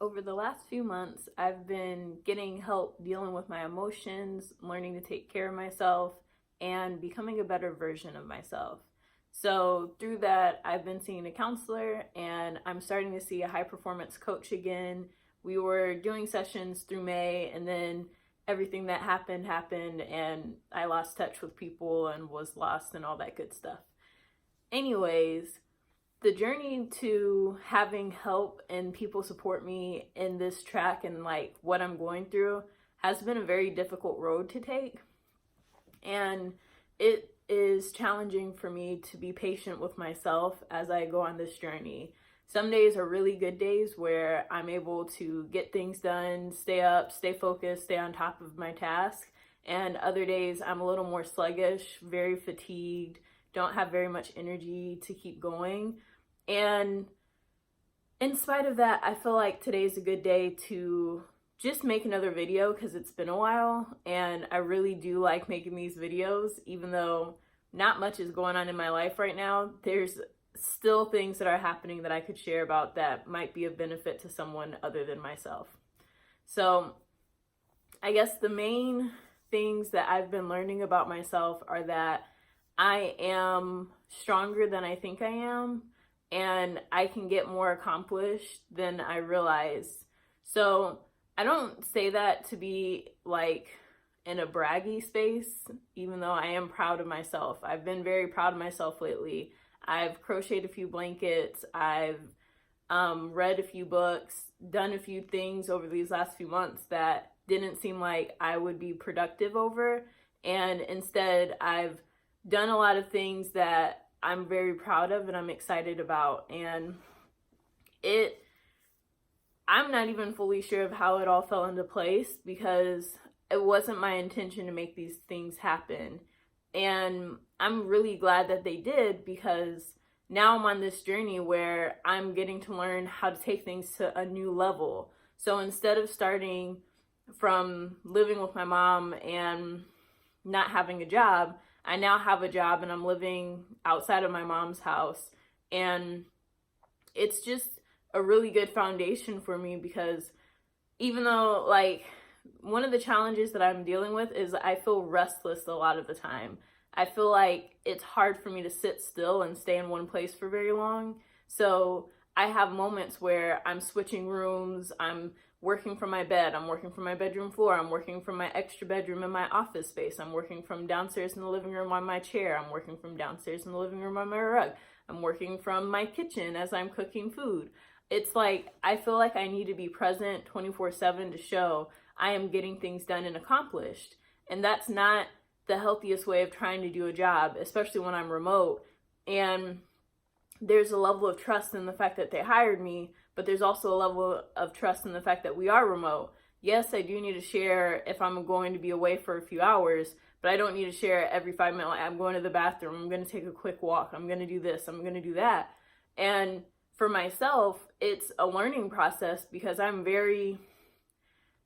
Over the last few months, I've been getting help dealing with my emotions, learning to take care of myself, and becoming a better version of myself. So, through that, I've been seeing a counselor and I'm starting to see a high performance coach again. We were doing sessions through May, and then everything that happened, and I lost touch with people and was lost and all that good stuff. Anyways, the journey to having help and people support me in this track and like what I'm going through has been a very difficult road to take. And it is challenging for me to be patient with myself as I go on this journey. Some days are really good days where I'm able to get things done, stay up, stay focused, stay on top of my task. And other days I'm a little more sluggish, very fatigued, don't have very much energy to keep going. And in spite of that, I feel like today's a good day to just make another video because it's been a while and I really do like making these videos. Even though not much is going on in my life right now, there's still things that are happening that I could share about that might be of benefit to someone other than myself. So I guess the main things that I've been learning about myself are that I am stronger than I think I am, and I can get more accomplished than I realize. So I don't say that to be like in a braggy space, even though I am proud of myself. I've been very proud of myself lately. I've crocheted a few blankets. I've read a few books, done a few things over these last few months that didn't seem like I would be productive over. And instead, I've done a lot of things that I'm very proud of and I'm excited about. And I'm not even fully sure of how it all fell into place because it wasn't my intention to make these things happen. And I'm really glad that they did, because now I'm on this journey where I'm getting to learn how to take things to a new level. So instead of starting from living with my mom and not having a job, I now have a job and I'm living outside of my mom's house. And it's just a really good foundation for me, because even though like one of the challenges that I'm dealing with is I feel restless a lot of the time. I feel like it's hard for me to sit still and stay in one place for very long. So I have moments where I'm switching rooms, I'm working from my bed, I'm working from my bedroom floor, I'm working from my extra bedroom in my office space, I'm working from downstairs in the living room on my chair, I'm working from downstairs in the living room on my rug, I'm working from my kitchen as I'm cooking food. It's like I feel like I need to be present 24/7 to show I am getting things done and accomplished. And that's not the healthiest way of trying to do a job, especially when I'm remote. And there's a level of trust in the fact that they hired me, but there's also a level of trust in the fact that we are remote. Yes, I do need to share if I'm going to be away for a few hours, but I don't need to share every 5 minutes. Like, I'm going to the bathroom, I'm going to take a quick walk, I'm going to do this, I'm going to do that. And for myself, it's a learning process because I'm very,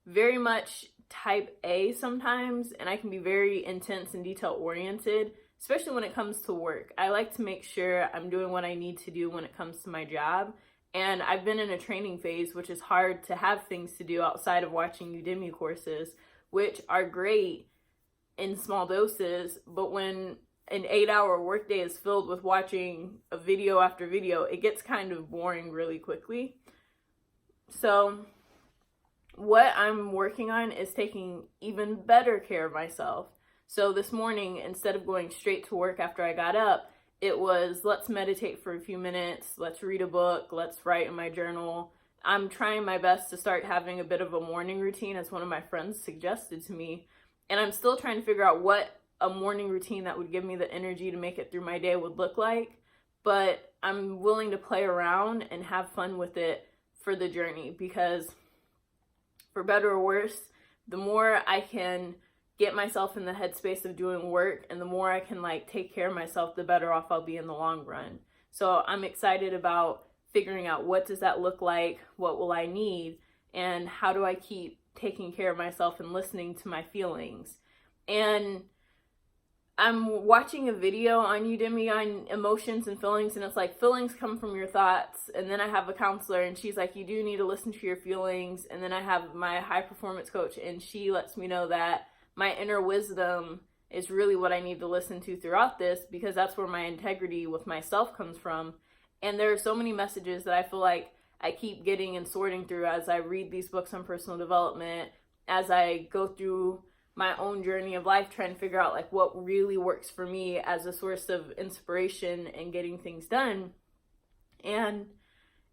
very much type A sometimes, and I can be very intense and detail oriented, especially when it comes to work. I like to make sure I'm doing what I need to do when it comes to my job. And I've been in a training phase, which is hard to have things to do outside of watching Udemy courses, which are great in small doses. But when an 8-hour workday is filled with watching a video after video, it gets kind of boring really quickly. So what I'm working on is taking even better care of myself. So this morning, instead of going straight to work after I got up, it was, let's meditate for a few minutes, let's read a book, let's write in my journal. I'm trying my best to start having a bit of a morning routine, as one of my friends suggested to me. And I'm still trying to figure out what a morning routine that would give me the energy to make it through my day would look like. But I'm willing to play around and have fun with it for the journey, because for better or worse, the more I can get myself in the headspace of doing work and the more I can like take care of myself, the better off I'll be in the long run. So I'm excited about figuring out, what does that look like? What will I need? And how do I keep taking care of myself and listening to my feelings? And I'm watching a video on Udemy on emotions and feelings, and it's like feelings come from your thoughts. And then I have a counselor, and she's like, you do need to listen to your feelings. And then I have my high performance coach, and she lets me know that my inner wisdom is really what I need to listen to throughout this, because that's where my integrity with myself comes from. And there are so many messages that I feel like I keep getting and sorting through as I read these books on personal development, as I go through my own journey of life, trying to figure out like what really works for me as a source of inspiration and getting things done. And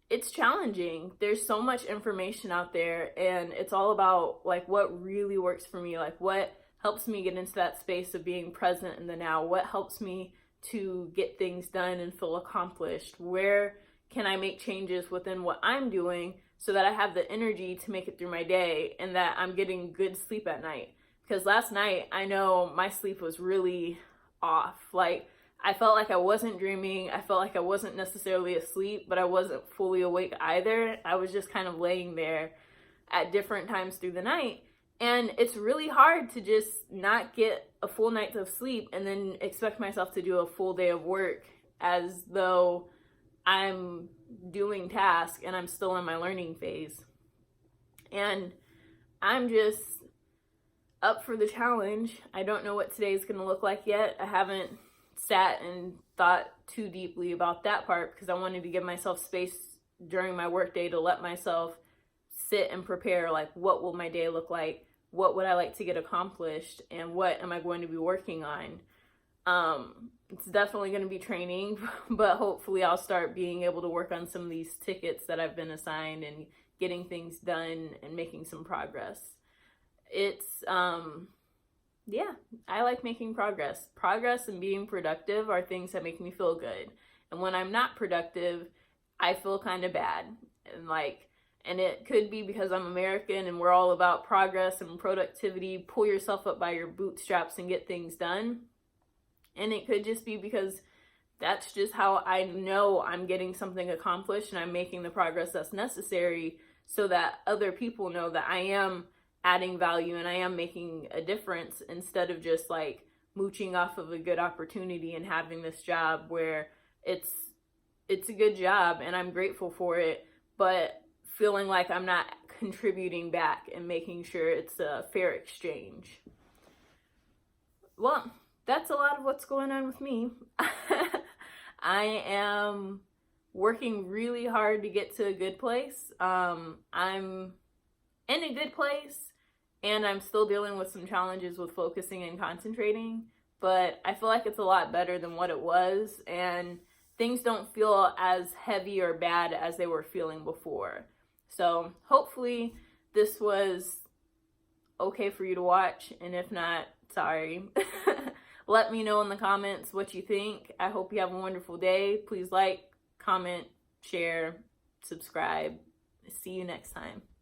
it's challenging. There's so much information out there, and it's all about like what really works for me, like what helps me get into that space of being present in the now, what helps me to get things done and feel accomplished, where can I make changes within what I'm doing so that I have the energy to make it through my day and that I'm getting good sleep at night. Because last night, I know my sleep was really off. Like, I felt like I wasn't dreaming. I felt like I wasn't necessarily asleep, but I wasn't fully awake either. I was just kind of laying there at different times through the night. And it's really hard to just not get a full night of sleep and then expect myself to do a full day of work as though I'm doing tasks and I'm still in my learning phase. And I'm just up for the challenge. I don't know what today's going to look like yet. I haven't sat and thought too deeply about that part because I wanted to give myself space during my workday to let myself sit and prepare, like, what will my day look like? What would I like to get accomplished? And what am I going to be working on? It's definitely going to be training, but hopefully I'll start being able to work on some of these tickets that I've been assigned and getting things done and making some progress. It's, yeah, I like making progress. Progress and being productive are things that make me feel good. And when I'm not productive, I feel kind of bad. And it could be because I'm American and we're all about progress and productivity. Pull yourself up by your bootstraps and get things done. And it could just be because that's just how I know I'm getting something accomplished and I'm making the progress that's necessary so that other people know that I am adding value and I am making a difference, instead of just like mooching off of a good opportunity and having this job where it's a good job and I'm grateful for it, but feeling like I'm not contributing back and making sure it's a fair exchange. Well, that's a lot of what's going on with me. I am working really hard to get to a good place. I'm in a good place, and I'm still dealing with some challenges with focusing and concentrating, but I feel like it's a lot better than what it was, and things don't feel as heavy or bad as they were feeling before. So hopefully this was okay for you to watch, and if not, sorry. Let me know in the comments what you think. I hope you have a wonderful day. Please like, comment, share, subscribe. See you next time.